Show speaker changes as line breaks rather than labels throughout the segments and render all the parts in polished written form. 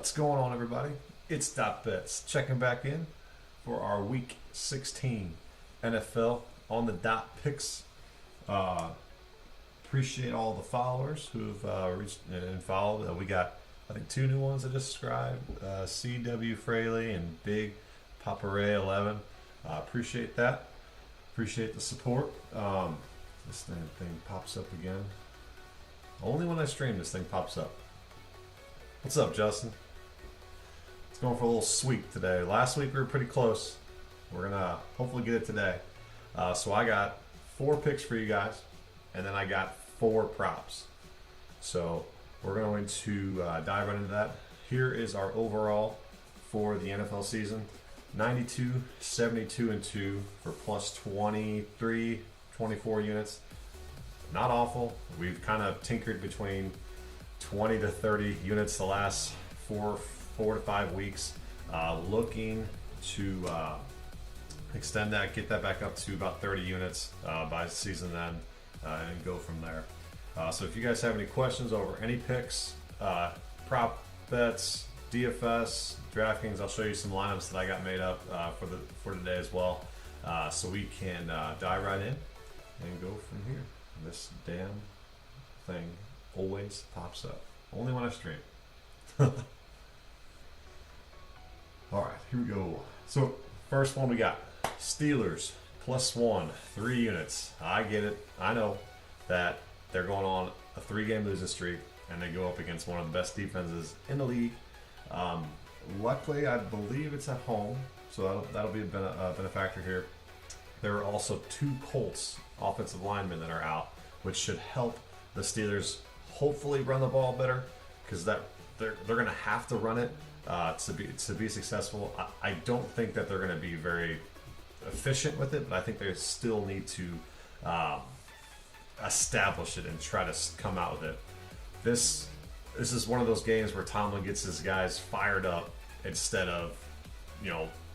What's going on, everybody? It's Dot Bets checking back in for our Week 16 NFL on the dot picks. Appreciate all the followers who've reached and followed. We got, I think, two new ones that just subscribed: CW Fraley and Big Papa Ray 11. Appreciate that. Appreciate the support. This thing pops up again. Only when I stream, this thing pops up. What's up, Justin? It's going for a little sweep today. Last week we were pretty close. We're gonna hopefully get it today. So I got 4 picks for you guys, and then I got 4 props. So we're going to dive right into that. Here is our overall for the NFL season: 92, 72, and 2 for plus 23, 24 units. Not awful. We've kind of tinkered between 20 to 30 units the last 4 to 5 weeks. Looking to extend that, get that back up to about 30 units by season end, and go from there. So if you guys have any questions over any picks, prop bets, DFS, DraftKings, I'll show you some lineups that I got made up for today as well. So we can dive right in and go from here. This damn thing always pops up. Only when I stream. Alright, here we go. So, first one we got Steelers +1, 3 units. I get it. I know that they're going on a 3-game losing streak, and they go up against one of the best defenses in the league. Luckily, I believe it's at home, so that'll be a benefactor here. There are also 2 Colts offensive linemen that are out, which should help the Steelers hopefully run the ball better, because they're going to have to run it to be successful. I don't think that they're going to be very efficient with it, but I think they still need to establish it and try to come out with it. This is one of those games where Tomlin gets his guys fired up instead of,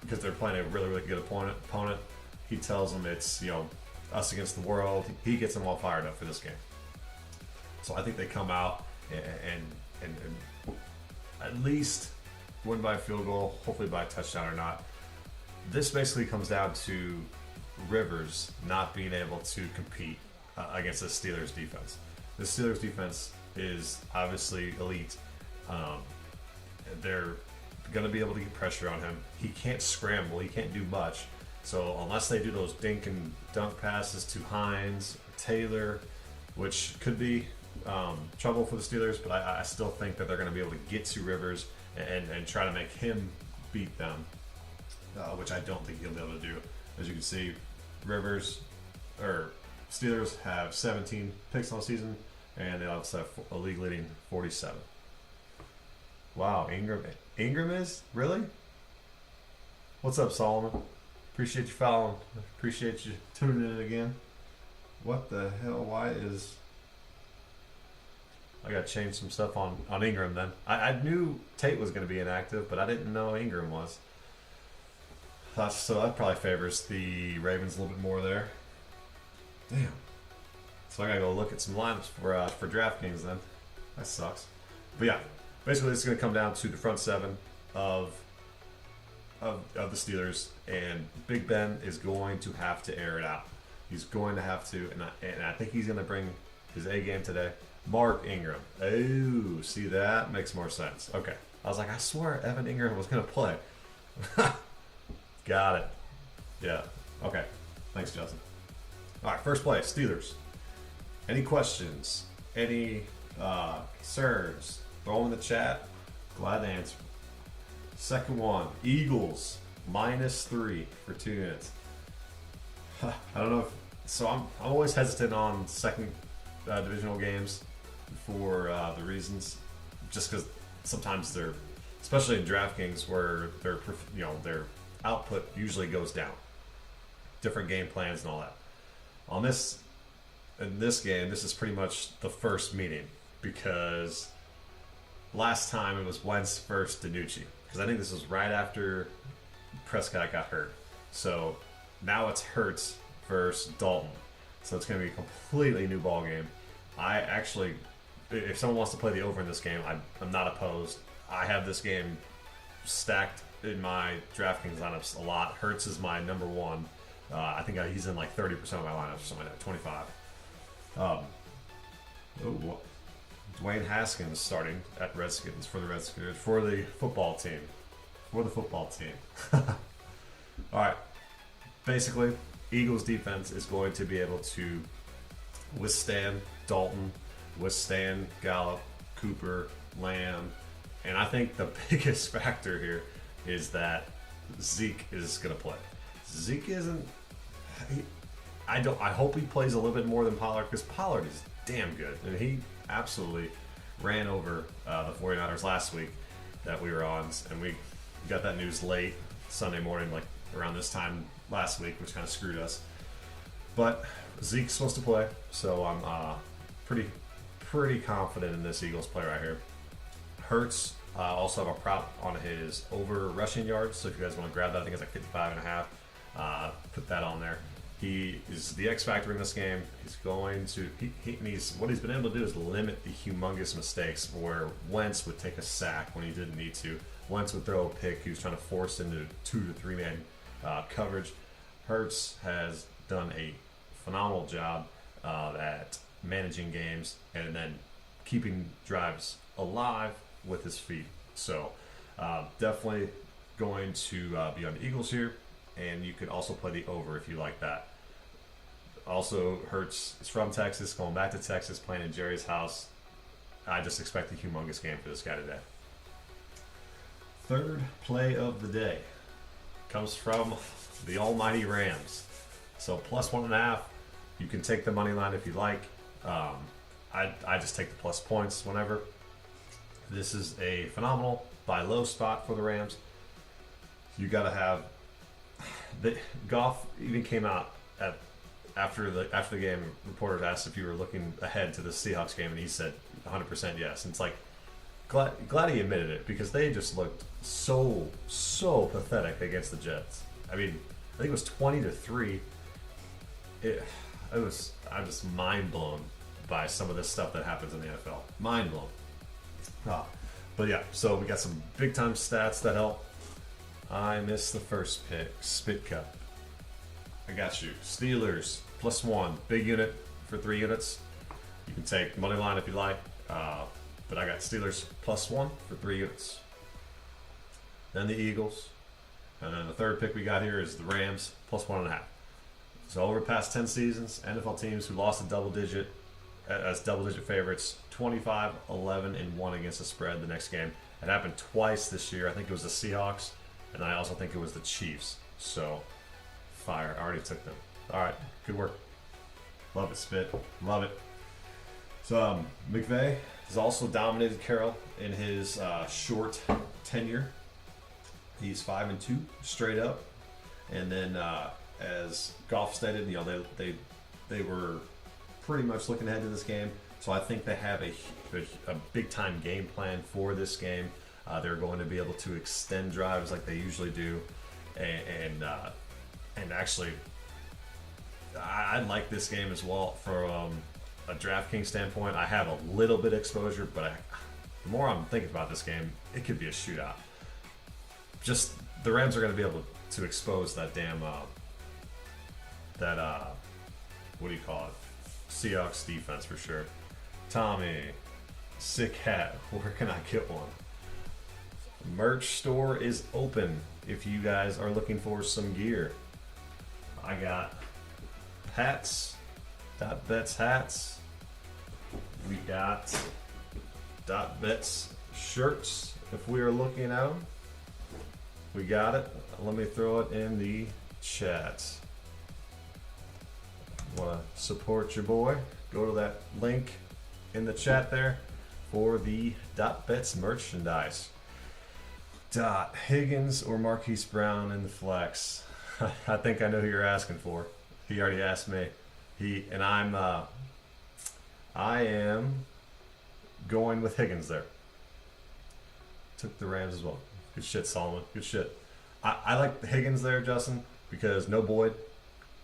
because they're playing a really, really good opponent. He tells them it's, us against the world. He gets them all fired up for this game. So I think they come out and at least win by a field goal, hopefully by a touchdown or not. This basically comes down to Rivers not being able to compete against the Steelers defense. The Steelers defense is obviously elite. They're going to be able to get pressure on him. He can't scramble. He can't do much. So unless they do those dink and dunk passes to Hines or Taylor, which could be trouble for the Steelers, but I still think that they're going to be able to get to Rivers and try to make him beat them, which I don't think he'll be able to do. As you can see, Steelers have 17 picks on the season, and they also have a league-leading 47. Wow, Ingram is? Really? What's up, Solomon? Appreciate you following. Appreciate you tuning in again. What the hell? Why is... I got to change some stuff on Ingram then. I knew Tate was going to be inactive, but I didn't know Ingram was. So that probably favors the Ravens a little bit more there. Damn. So I got to go look at some lineups for DraftKings then. That sucks. But yeah, basically it's going to come down to the front 7 of the Steelers, and Big Ben is going to have to air it out. He's going to have to, and I think he's going to bring his A game today. Mark Ingram. Oh, see, that makes more sense. Okay. I was like, I swear Evan Ingram was going to play. Got it. Yeah. Okay. Thanks, Justin. All right, first play, Steelers. Any questions? Any concerns? Throw them in the chat. Glad to answer. Second one, Eagles -3 for 2 units. I don't know I'm always hesitant on second divisional games for the reasons, just because sometimes they're, especially in DraftKings, where their output usually goes down, different game plans and all that. In this game, this is pretty much the first meeting, because last time it was Wentz versus DiNucci, because I think this was right after Prescott got hurt. So now it's Hurts versus Dalton. So it's going to be a completely new ball game. I actually, if someone wants to play the over in this game, I'm not opposed. I have this game stacked in my DraftKings lineups a lot. Hurts is my number one. I think he's in like 30% of my lineups or something like that, 25. Dwayne Haskins starting at Redskins for the Redskins for the football team. All right. Basically, Eagles defense is going to be able to withstand Dalton, withstand Gallup, Cooper, Lamb, and I think the biggest factor here is that Zeke is going to play. Zeke isn't. I hope he plays a little bit more than Pollard, because Pollard is damn good, and he absolutely ran over the 49ers last week that we were on, and we got that news late Sunday morning, like around this time last week, which kind of screwed us. But Zeke's supposed to play, so I'm pretty confident in this Eagles play right here. Hurts also have a prop on his over rushing yards, so if you guys want to grab that, I think it's like 55.5. Put that on there. He is the X factor in this game. He's going to what he's been able to do is limit the humongous mistakes where Wentz would take a sack when he didn't need to. Wentz would throw a pick. He was trying to force into 2 to 3 man coverage. Hurts has done a phenomenal job at managing games and then keeping drives alive with his feet. So definitely going to be on the Eagles here, and you could also play the over if you like that. Also, Hurts is from Texas, going back to Texas, playing in Jerry's house. I just expect a humongous game for this guy today. Third play of the day comes from the almighty Rams. So plus 1.5. You can take the money line if you like. I just take the plus points whenever. This is a phenomenal buy low spot for the Rams. You got to have Goff even came out after the game. Reporters asked if you were looking ahead to the Seahawks game, and he said 100% yes. And it's like glad he admitted it, because they just looked so pathetic against the Jets. I mean, I think it was 20-3. I'm just mind blown by some of this stuff that happens in the NFL. Mind blown. But yeah, so we got some big time stats that help. I missed the first pick. Spit Cup. I got you. Steelers plus 1. Big unit for 3 units. You can take money line if you like. But I got Steelers plus 1 for 3 units. Then the Eagles. And then the third pick we got here is the Rams plus 1.5. So over the past 10 seasons, NFL teams who lost as double-digit favorites, 25, 11, and 1 against the spread the next game. It happened twice this year. I think it was the Seahawks, and I also think it was the Chiefs. So, fire. I already took them. All right, good work. Love it, Spit. Love it. So, McVay has also dominated Carroll in his short tenure. He's 5-2 straight up. And then, as Goff stated, they were pretty much looking ahead to this game. So I think they have a big time game plan for this game. They're going to be able to extend drives like they usually do, and actually, I like this game as well from a DraftKings standpoint. I have a little bit of exposure, but the more I'm thinking about this game, it could be a shootout. Just the Rams are going to be able to expose that damn what do you call it? Seahawks defense for sure. Tommy, sick hat. Where can I get one? Merch store is open if you guys are looking for some gear. I got hats, Dot Bets hats. We got Dot Bets shirts if we are looking at them. We got it. Let me throw it in the chat. Want to support your boy? Go to that link in the chat there for the Dot Bets merchandise. Higgins or Marquise Brown in the flex. I think I know who you're asking for. He already asked me. I am going with Higgins there. Took the Rams as well. Good shit, Solomon. Good shit. I like the Higgins there, Justin, because no Boyd,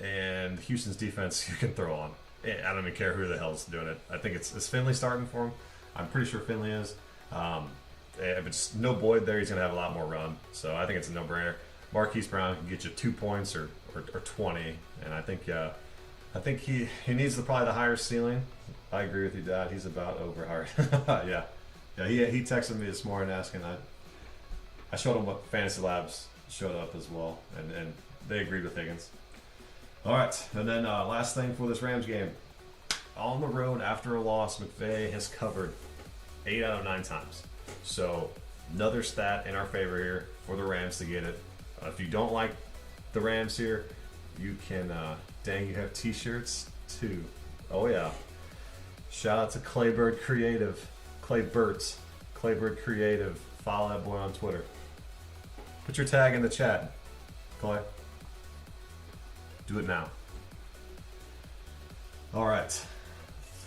and Houston's defense you can throw on. I don't even care who the hell's doing it. I think it's Finley starting for him. I'm pretty sure Finley is. if it's no Boyd there, he's going to have a lot more run. So I think it's a no-brainer. Marquise Brown can get you 2 points or 20, and I think he needs probably the higher ceiling. I agree with you, Dad. He's about overhired. Yeah. He texted me this morning asking. I showed him what Fantasy Labs showed up as well, and they agreed with Higgins. All right, and then last thing for this Rams game. On the road after a loss, McVay has covered 8 out of 9 times. So another stat in our favor here for the Rams to get it. If you don't like the Rams here, you can, you have t-shirts too. Oh yeah. Shout out to Claybird Creative. Claybird Creative. Follow that boy on Twitter. Put your tag in the chat, Clay. Do it now. All right.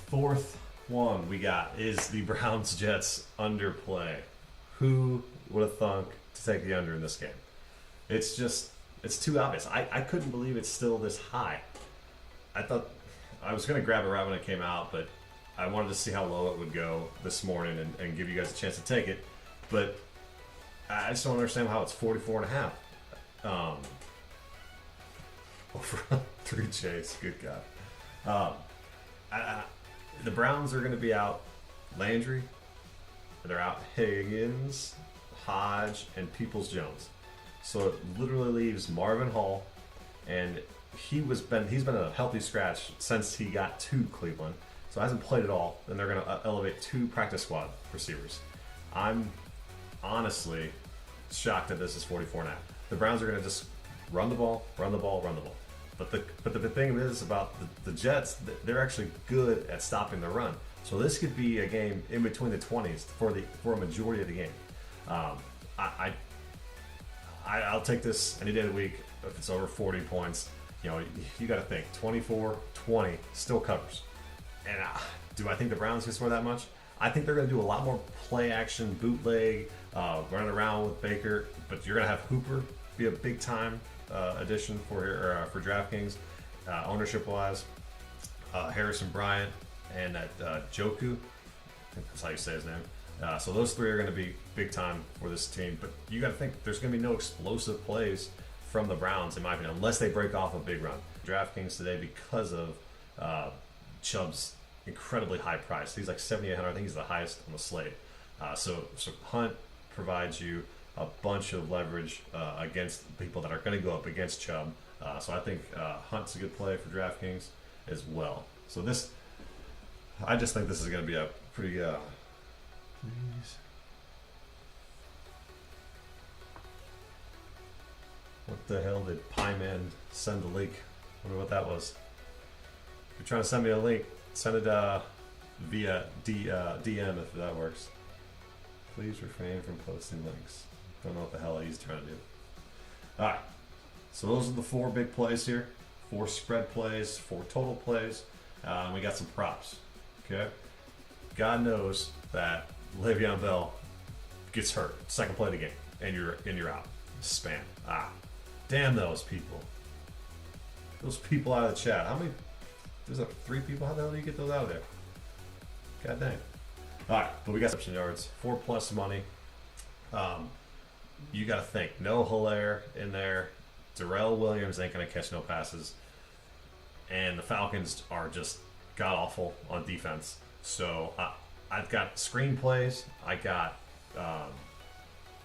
Fourth one we got is the Browns-Jets underplay. Who would have thunk to take the under in this game? It's too obvious. I couldn't believe it's still this high. I thought I was going to grab it right when it came out, but I wanted to see how low it would go this morning and give you guys a chance to take it. But I just don't understand how it's 44.5. Over 3 chase. Good God. The Browns are going to be out Landry. They're out Higgins, Hodge, and Peoples-Jones. So it literally leaves Marvin Hall, and he's been a healthy scratch since he got to Cleveland. So hasn't played at all. And they're going to elevate 2 practice squad receivers. I'm honestly shocked that this is 44.5. The Browns are going to just run the ball. But the thing is about the Jets, they're actually good at stopping the run. So this could be a game in between the 20s for a majority of the game. I'll take this any day of the week if it's over 40 points. You know, you got to think 24-20 still covers. And do I think the Browns can score that much? I think they're going to do a lot more play action, bootleg, running around with Baker. But you're going to have Hooper be a big time addition for DraftKings, ownership wise. Harrison Bryant and Joku, I think that's how you say his name. So those 3 are going to be big time for this team. But you got to think there's going to be no explosive plays from the Browns, in my opinion, unless they break off a big run. DraftKings today, because of Chubb's incredibly high price, he's like 7,800. I think he's the highest on the slate. So Hunt provides you a bunch of leverage against people that are going to go up against Chubb. So I think Hunt's a good play for DraftKings as well. So I just think this is going to be a pretty. Please. What the hell did Pieman send the link? I wonder what that was. If you're trying to send me a link, send it via DM if that works. Please refrain from posting links. Don't know what the hell he's trying to do. Alright. So those are the 4 big plays here. 4 spread plays, 4 total plays. We got some props. Okay? God knows that Le'Veon Bell gets hurt. Second play of the game. And you're out. Spam. Damn those people. Those people out of the chat. How many? There's 3 people. How the hell do you get those out of there? God dang. Alright, but we got reception yards. 4+ money. You got to think. No Hilaire in there. Darrell Williams ain't going to catch no passes. And the Falcons are just god-awful on defense. So I've got screen plays. I got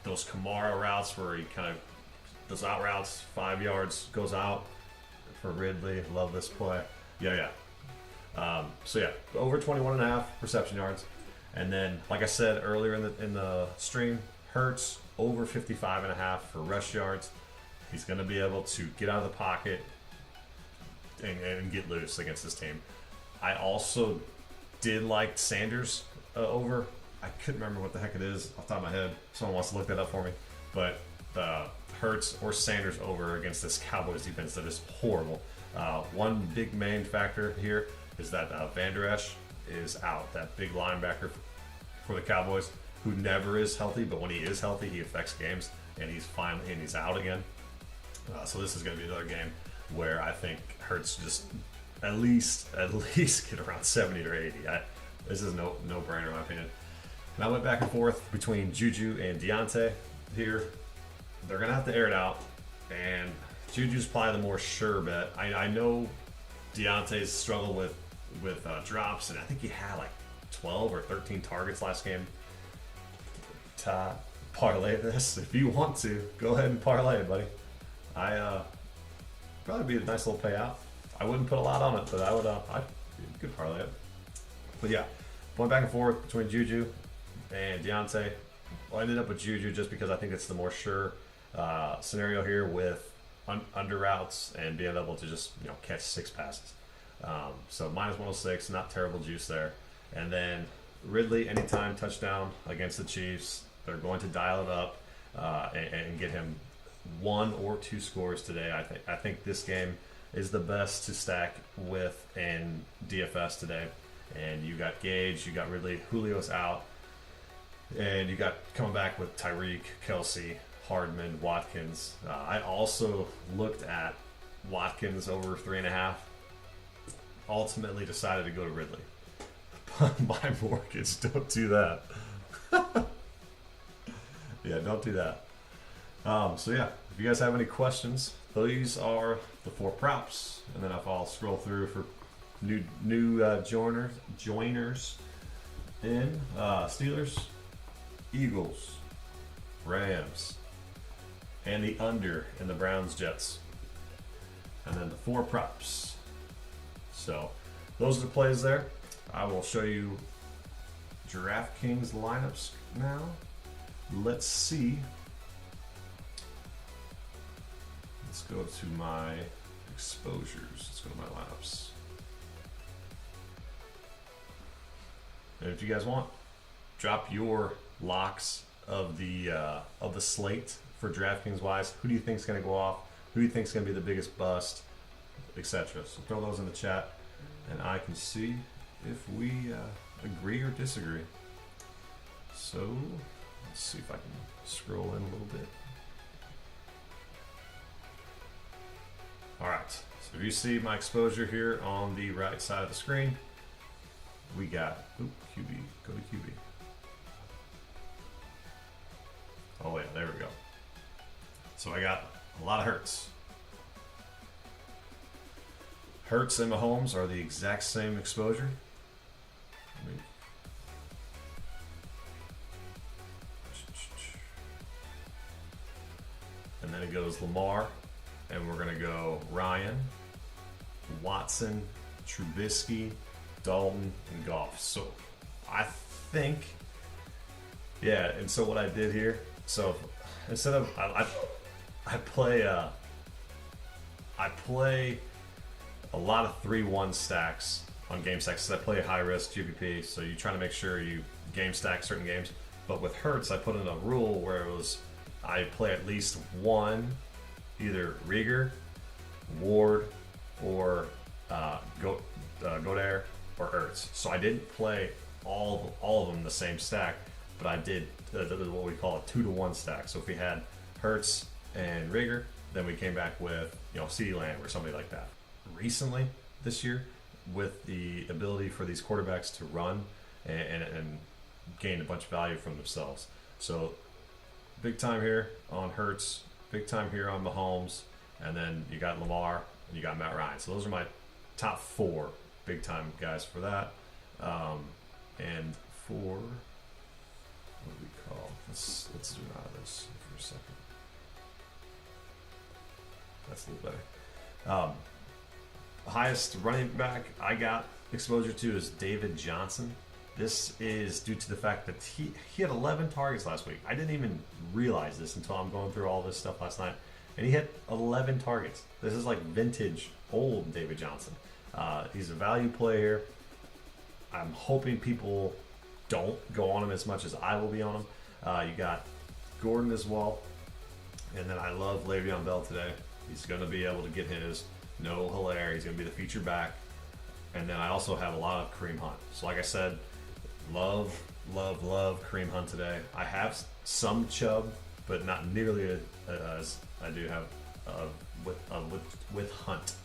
those Kamara routes where he kind of, those out routes, 5 yards, goes out for Ridley. Love this play. Yeah. Over 21.5 reception yards. And then, like I said earlier in the stream, Hurts over 55.5 for rush yards. He's going to be able to get out of the pocket and get loose against this team. I also did like Sanders over. I couldn't remember what the heck it is off the top of my head. Someone wants to look that up for me. But Hurts or Sanders over against this Cowboys defense that is horrible. One big main factor here is that Van Der Esch is out. That big linebacker for the Cowboys, who never is healthy, but when he is healthy, he affects games, and he's out again. So this is going to be another game where I think Hurts just at least get around 70 or 80. This is no brainer in my opinion. And I went back and forth between Juju and Deontay here. They're going to have to air it out. And Juju's probably the more sure bet. I know Deontay's struggled with drops, and I think he had like 12 or 13 targets last game. To parlay this, if you want to, go ahead and parlay it, buddy. Probably be a nice little payout. I wouldn't put a lot on it, but I could parlay it. But yeah, going back and forth between Juju and Deontay. Well, I ended up with Juju just because I think it's the more sure scenario here with under routes and being able to just catch 6 passes. So minus 106, not terrible juice there. And then Ridley, anytime touchdown against the Chiefs, they're going to dial it up and get him 1 or 2 scores today. I think this game is the best to stack with in DFS today. And you got Gage, you got Ridley, Julio's out, and you got coming back with Tyreek, Kelsey, Hardman, Watkins. I also looked at Watkins over 3.5. Ultimately decided to go to Ridley. By mortgage, don't do that. Yeah, don't do that. So yeah, if you guys have any questions, these are the 4 props, and then if I'll scroll through for new joiners in Steelers, Eagles, Rams, and the under in the Browns Jets, and then the 4 props. So those are the plays there. I will show you DraftKings lineups now. Let's see. Let's go to my exposures. Let's go to my lineups. And if you guys want, drop your locks of the slate for DraftKings wise. Who do you think is going to go off? Who do you think is going to be the biggest bust, etc. So throw those in the chat, and I can see if we agree or disagree. So let's see if I can scroll in a little bit. All right, so if you see my exposure here on the right side of the screen, we got QB. Go to QB. Oh yeah, there we go. So I got a lot of Hurts. Hurts and Mahomes are the exact same exposure. And then it goes Lamar, and we're going to go Ryan, Watson, Trubisky, Dalton, and Goff. So I think, yeah, and so what I did here, so instead of, I play a lot of 3-1 stacks on game stacks. I play a high risk GPP, so you're trying to make sure you game stack certain games. But with Hurts, I put in a rule where it was I play at least one, either Rieger, Ward, or Goddard or Ertz. So I didn't play all of them in the same stack, but I did what we call a 2-to-1 stack. So if we had Hurts and Rieger, then we came back with CeeDee Lamb or somebody like that. Recently, this year, with the ability for these quarterbacks to run and gain a bunch of value from themselves. So big time here on Hurts, big time here on Mahomes, and then you got Lamar and you got Matt Ryan. So those are my top 4 big time guys for that. And for what do we call? Let's zoom out of this for a second. That's a little better. Highest running back I got exposure to is David Johnson. This is due to the fact that he had 11 targets last week. I didn't even realize this until I'm going through all this stuff last night. And he hit 11 targets. This is like vintage, old David Johnson. He's a value player. I'm hoping people don't go on him as much as I will be on him. You got Gordon as well. And then I love Le'Veon Bell today. He's going to be able to get his. No Hilaire. He's going to be the feature back. And then I also have a lot of Kareem Hunt. So like I said, love Kareem Hunt today. I have some Chubb, but not nearly as I do have with Hunt.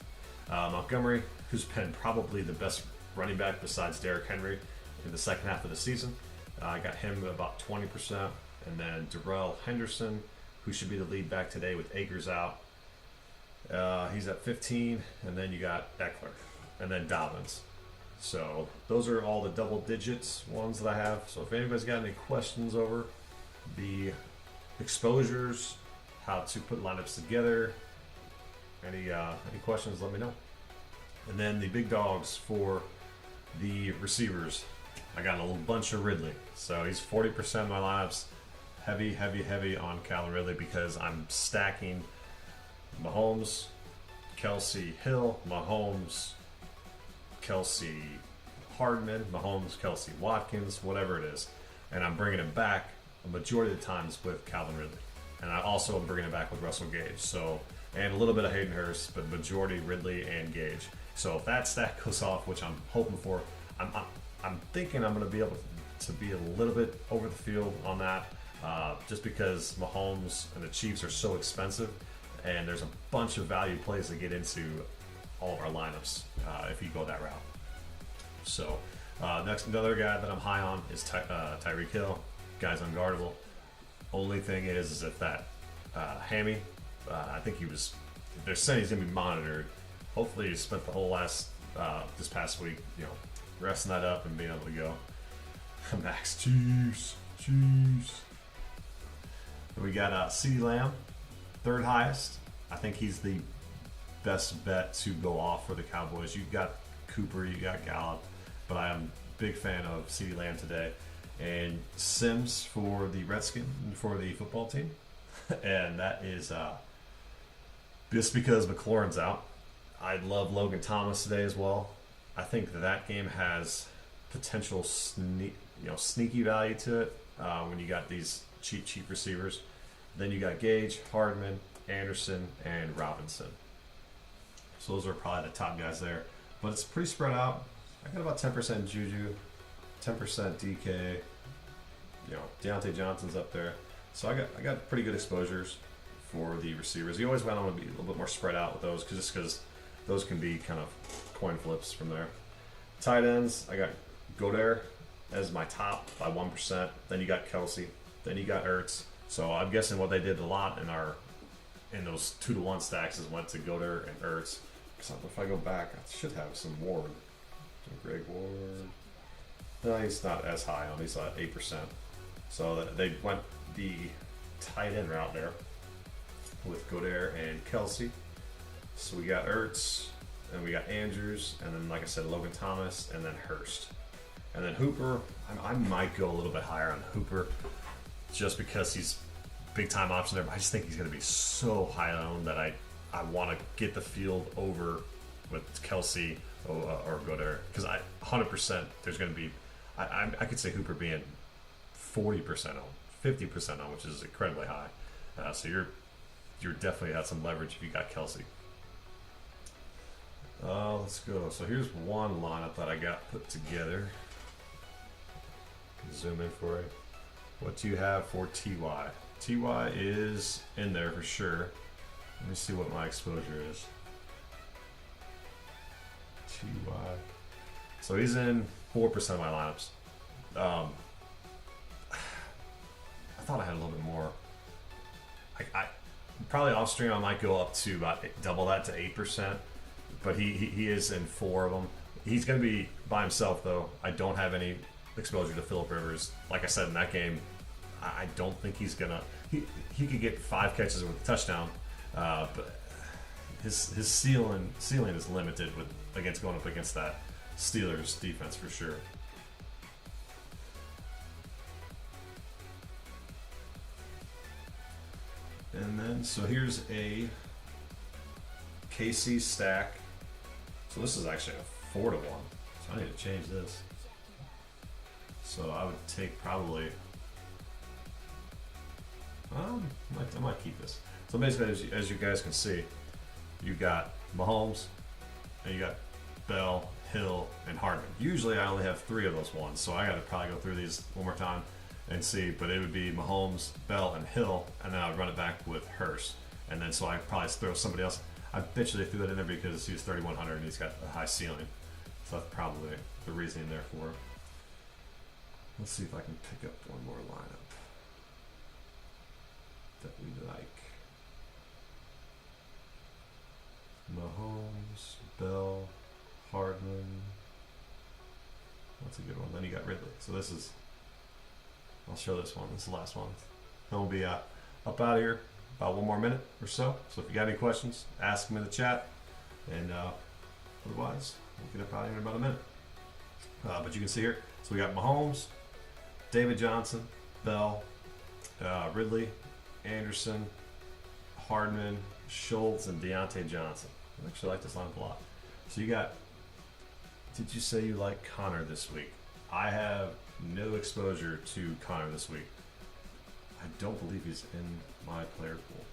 Montgomery, who's been probably the best running back besides Derrick Henry in the second half of the season. I got him at about 20%. And then Darrell Henderson, who should be the lead back today with Akers out. He's at 15. And then you got Eckler. And then Dobbins. So those are all the double digits ones that I have. So if anybody's got any questions over the exposures, how to put lineups together, any questions, let me know. And then the big dogs for the receivers. I got a little bunch of Ridley. So he's 40% of my lineups. Heavy on Calvin Ridley because I'm stacking Mahomes, Kelsey, Hill, Mahomes, Kelsey, Hardman, Mahomes, Kelsey, Watkins, whatever it is. And I'm bringing him back a majority of the times with Calvin Ridley. And I also am bringing it back with Russell Gage. So, and a little bit of Hayden Hurst, but majority Ridley and Gage. So if that stack goes off, which I'm hoping for, I'm thinking I'm going to be able to be a little bit over the field on that. Just because Mahomes and the Chiefs are so expensive, and there's a bunch of value plays that get into all of our lineups if you go that route. So another guy that I'm high on is Tyreek Hill. Guy's unguardable. Only thing is if that hammy, I think they're saying he's going to be monitored. Hopefully he spent the whole this past week, resting that up and being able to go. Max Chiefs. We got CeeDee Lamb, third highest. I think he's the best bet to go off for the Cowboys. You've got Cooper, you got Gallup, but I am a big fan of CeeDee Lamb today. And Sims for the Redskins, for the football team. And that is just because McLaurin's out. I love Logan Thomas today as well. I think that game has potential sneaky value to it when you got these cheap receivers. Then you got Gage, Hardman, Anderson, and Robinson. So those are probably the top guys there. But it's pretty spread out. I got about 10% Juju, 10% DK. Deontay Johnson's up there. So I got pretty good exposures for the receivers. You always want to be a little bit more spread out with those because those can be kind of coin flips from there. Tight ends, I got Goddard as my top by 1%. Then you got Kelsey. Then you got Ertz. So I'm guessing what they did a lot in those 2-to-1 stacks is went to Goddard and Ertz. Because if I go back, I should have some Ward. Greg Ward. No, he's not as high on. He's at 8%. So they went the tight end route there with Goddard and Kelsey. So we got Ertz, and we got Andrews, and then, like I said, Logan Thomas, and then Hurst. And then Hooper, I might go a little bit higher on Hooper just because he's big time option there, but I just think he's going to be so high owned that I want to get the field over with Kelsey or Goddard because 100% there's going to be, I could say Hooper being 40% on, 50% on, which is incredibly high. So you're definitely had some leverage if you got Kelsey. Let's go. So here's one lineup that I got put together. Zoom in for it. What do you have for TY? TY is in there for sure. Let me see what my exposure is. TY. So he's in 4% of my lineups. I thought I had a little bit more. I probably off stream I might go up to about double that to 8%, but he is in 4 of them. He's going to be by himself though. I don't have any exposure to Phillip Rivers. Like I said in that game, I don't think he's gonna. He could get 5 catches with a touchdown, but his ceiling is limited going up against that Steelers defense for sure. And then so here's a KC stack. So this is actually a 4-to-1. So I need to change this. So I would take probably. I might keep this. So basically, as you guys can see, you got Mahomes, and you got Bell, Hill, and Hardman. Usually I only have 3 of those ones, so I got to probably go through these one more time and see. But it would be Mahomes, Bell, and Hill, and then I would run it back with Hurst. And then so I probably throw somebody else. I bet you they threw that in there because he was 3,100 and he's got a high ceiling. So that's probably the reasoning there for it. Let's see if I can pick up one more lineup that we like. Mahomes, Bell, Hardman. That's a good one. Then you got Ridley. So this is, I'll show this one. This is the last one. Then we'll be up out of here about 1 more minute or so. So if you got any questions, ask them in the chat. And otherwise, we'll get up out of here in about a minute. But you can see here, so we got Mahomes, David Johnson, Bell, Ridley, Anderson, Hardman, Schultz, and Deontay Johnson. I actually like this lineup a lot. So you got, did you say you like Connor this week? I have no exposure to Connor this week. I don't believe he's in my player pool.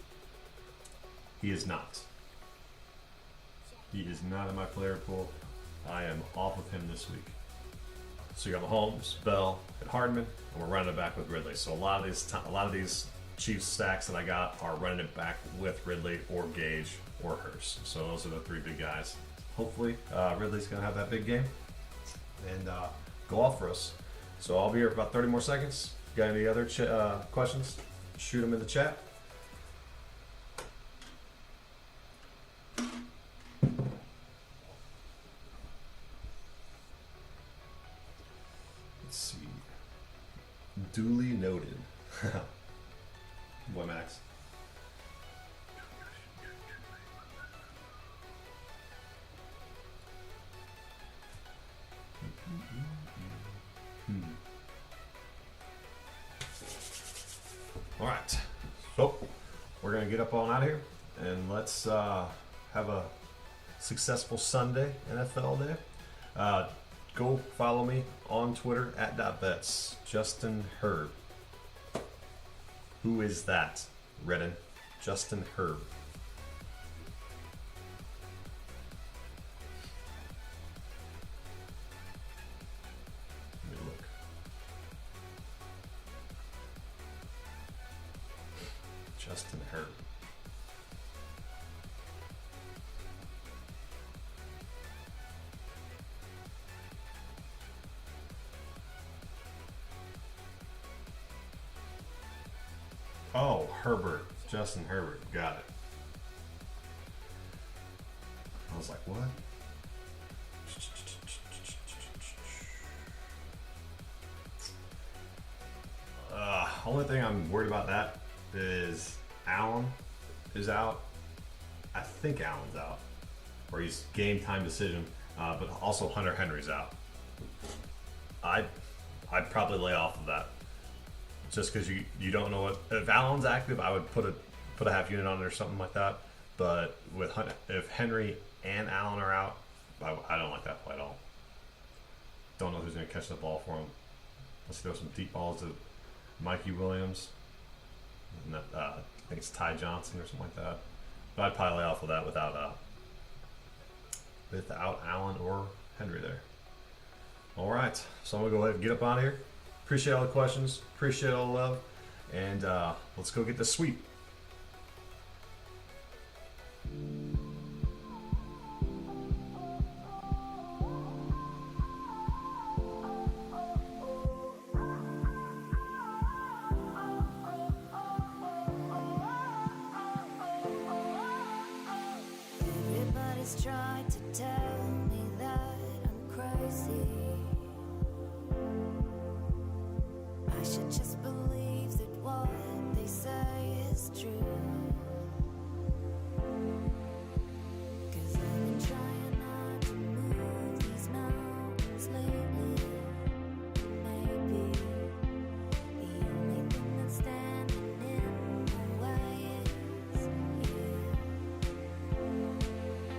He is not. He is not in my player pool. I am off of him this week. So you got Mahomes, Bell, and Hardman, and we're running it back with Ridley. So a lot of these Chiefs stacks that I got are running it back with Ridley or Gage or Hurst. So those are the 3 big guys. Hopefully Ridley's gonna have that big game and go off for us. So I'll be here for about 30 more seconds. Got any other questions? Shoot them in the chat. Let's see. Duly noted. Boy, Max. All right, so we're gonna get up on out of here and let's have a successful Sunday NFL day. Go follow me on Twitter at @bets. Justin Herb. Who is that? Redden. Justin Herb. Let me look. Justin Herb. Oh, Herbert. Justin Herbert. Got it. I was like, what? Only thing I'm worried about that is Allen is out. I think Allen's out. Or he's game time decision. But also Hunter Henry's out. I'd probably lay off of that. Just because you don't know what, if Allen's active, I would put a half unit on it or something like that. But if Henry and Allen are out, I don't like that play at all. Don't know who's going to catch the ball for him. Let's throw some deep balls to Mikey Williams. And I think it's Ty Johnson or something like that. But I'd probably lay off of that without Allen or Henry there. All right, so I'm going to go ahead and get up on here. Appreciate all the questions. Appreciate all the love. And let's go get the sweep.
Everybody's trying to tell me that I'm crazy. I should just